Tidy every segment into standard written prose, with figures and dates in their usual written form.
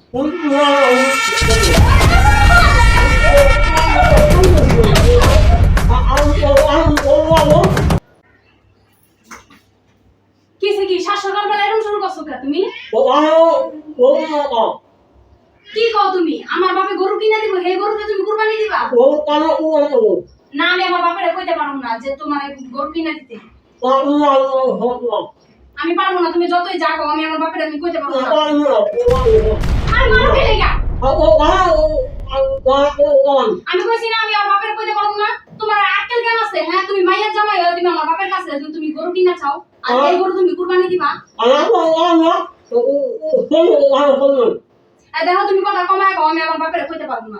কিসে কি শাসকার বেলা এরকম শুরু করছো কে তুমি? কি কও তুমি? আমার বাপে গরু কিনা দিব, হে গরুতে তুমি কুরবানি দিবা? না আমি আমার বাপেরে কইতে পারবো না যে তোমার গরু কিনা দিতে। আমি পারবো না, তুমি যতই যা কও আমি আমার বাপেরে আমি কইতে পারবো না। আর মারো কে লাগা? আমি কইছি না আমি আমার বাপেরে কইতে পারবো না। তোমার আক্কেল কেন আছে? হ্যাঁ তুমি মাইয়ার জামাই হও, তুমি আমার বাপের কাছে তুমি গরু কিনা চাও আর এই গরু তুমি কুরবানি দিবা? এই দেখো তুমি কথা কমায় কও, আমি আমার বাপেরে কইতে পারবো না।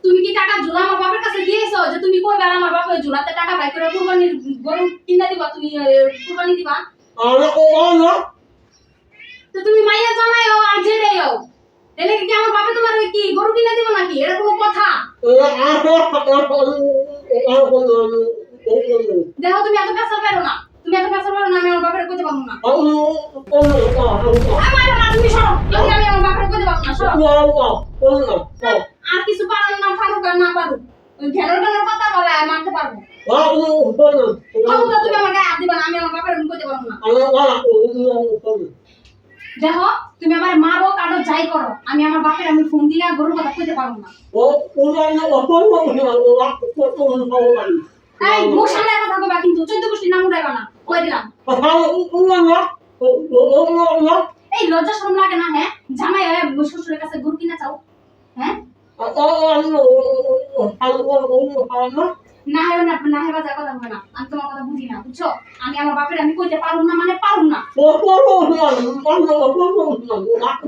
তুমি কি টাকা ঝুলা আমার বাপের কাছে দিয়েছো যে তুমি কইবার আমার বাপের ঝুলাতে টাকা বাই করে কুরবানির গরু কিনা দিবা, তুমি কুরবানি দিবা? তো তুমি মাইয়া জামাই হও আর জেলে হও, তাহলে কি আমার বাপে তোমার ওই কি গরু কিনা দিব নাকি? এটা কোনো কথা? দেখো তুমি এত পেছাল পারো না, তুমি এত পেছাল পারো না, আমি আমার বাপের কইতে পারবো না। আমার না তুমি সরো, আমি আমার বাপের কইতে পারবো না, সরো। আর কিছু পারো না, পারো আর না পারো ওই ঘেরর ঘেরর কথা বলে মারতে পারবো। তুমি আমাকে হাত দিবা না, আমি আমার বাপের কইতে পারবো না। দেখো তুমি আমার মারো কাটো যাই করো, আমি আমার বাপের আমি ফোন দিলে গরুর কথা কইতে পারবো না। এই মুখ সামনে কথা কইবা কিন্তু 14 গোষ্ঠী নাম উঠাইবা না, কই দিলাম। এই লজ্জা শরম লাগে না? হ্যাঁ জামাই হয়ে শ্বশুরের কাছে গরু কিনা চাও? হ্যাঁ না হয় না, না হয় বাজা কথা বলবে না, আমি তোমার কথা বুঝি না, বুঝছো? আমি আমার বাপের আমি কইতে পারবো না মানে পারবো না।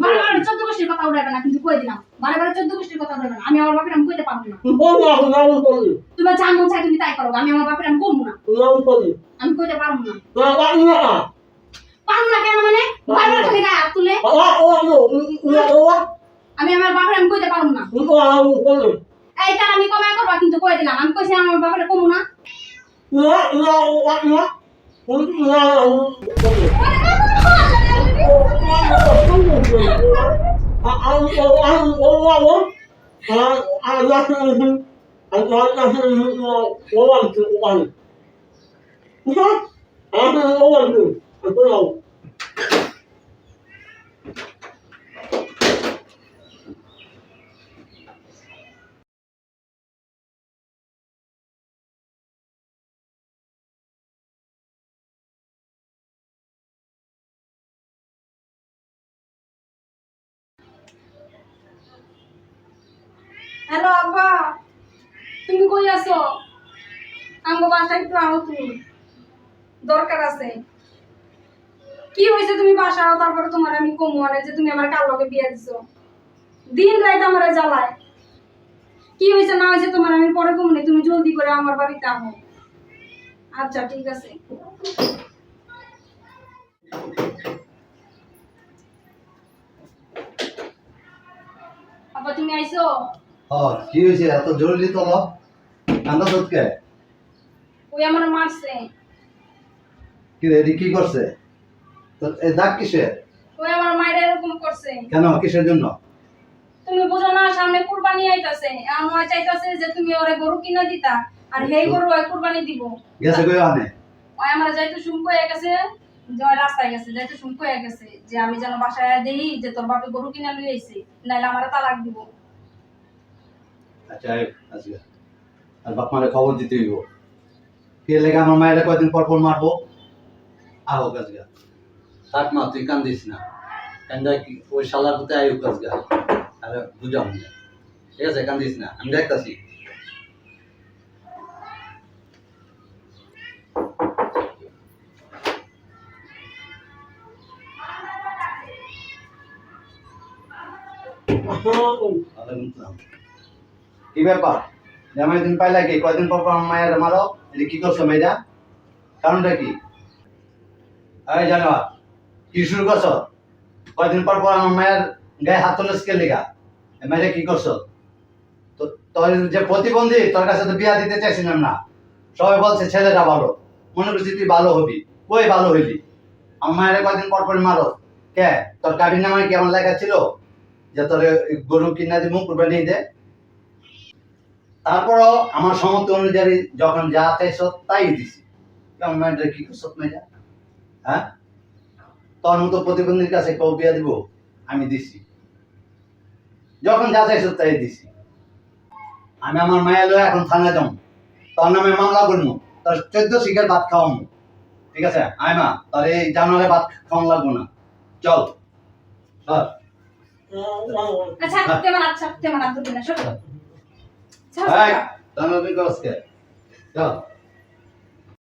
বারবার 14 গোষ্ঠীর কথা উঠাইবে না কিন্তু কই দিলাম, বারবার 14 গোষ্ঠীর কথা উঠাইবে না, আমি আমার বাপের আমি কইতে পারবো না। তুমি যা মন চাই তুমি তাই করো, আমি আমার বাপের আমি কমু না, আমি কইতে পারবো না। পারবো না কেন মানে? বারবার খালি গায়ে হাত তুলে আমি আমার বাপের আমি কইতে পারবো না। এই তার আমি কমায় করবা কিন্তু কই দিলাম, আমি কইছি আমার বাপের কমু না। হ্যালো আব্বা, তুমি কই আছো? আমগো বাসায় একটু আও, তুমি দরকার আছে। কি হইছে তুমি বাসা আও, তারপরে তোমার আমি কমু আনে যে তুমি আমার কার লগে বিয়া দিছো, দিন রাত আমারে জ্বালায়। কি হইছে না হইছে তোমার আমি পরে কমু নি, তুমি জলদি করে আমার বাড়িতে আও। আচ্ছা ঠিক আছে। আব্বা তুমি আইছো? কি হয়েছে এত জরুরি তলব? কান্দা কে? ওই আমার মারছে। কি রে, কি করছে? তোর এই দাগ কিসের? ওই আমার মায়ের এরকম করছে। কেন, কিসের জন্য? তুমি বুঝো না, সামনে কুরবানি আইতাছে, আমার চাইতাছে যে তুমি ওরে গরু কিনা দিতা আর হেই গরু ওই কুরবানি দিব। গেছে কই আনে? ওই আমার যাইতে শুন কইয়া গেছে, যে ওই রাস্তায় গেছে, যাইতে শুন কইয়া গেছে যে আমি যেন বাসায় দেই যে তোর বাপে গরু কিনা লই আইছে, নাইলে আমারে তালাক দিব। আচ্ছা আচ্ছা, আর বাপ মারে খবর দিতে হইব। কে লেগে আমার মায়ের কয়দিন পর পর মারবো? আহো কাজগা থাক মা, তুই কান্দিস না, কান্দা কি ওই শালার হতে আয়ু কাজগা, আরে বুঝাও না, ঠিক আছে? কান্দিস না, আমি দেখতাছি। কি ব্যাপার? জামাই দিন পাইলা কি? কয়দিন পর পর আমার মায়ের মারো, এটা কি করছো মেয়েটা? কারণটা কি? এই জানোয়ার, কি শুরু করছো? কয়দিন পর পর আমার মায়ের গায়ে হাত তুলে কে লেগা? মেয়েটা কি করছো? তো তোর যে প্রতিবন্ধী, তোর কাছে তো বিয়া দিতে চাইছিলাম না, সবাই বলছে ছেলেটা ভালো, মনে করছি তুই ভালো হবি, কই ভালো হইলি? আমার মায়ের কয়দিন পর পর মারো, কে তোর কাবির নামায় কি আমার লেখা ছিল যে তোর গরু কিনা দিব কুরবানি দে? তারপরও আমার সমর্থ অনুযায়ী যখন যা চাইছ তাই দিছি। কেমন মাইন্ডে কি করছ মেজা? হ্যাঁ, তোর মতো প্রতিবন্ধীর কাছে কেউ বিয়া দিব? আমি দিছি, যখন যা চাইছ তাই দিছি। আমি আমার মায়া লয়ে এখন থানায় যাবো, তোর নামে মামলা করবো, তোর 14 শিখের ভাত খাওয়াবো। ঠিক আছে? আয় মা, তোর এই জানোয়ারে ভাত খাওয়ান লাগবো না। চল চল। আচ্ছা তেমন আব্দুল না শোনো এই, জানোয়ার কি করছ কে? চল।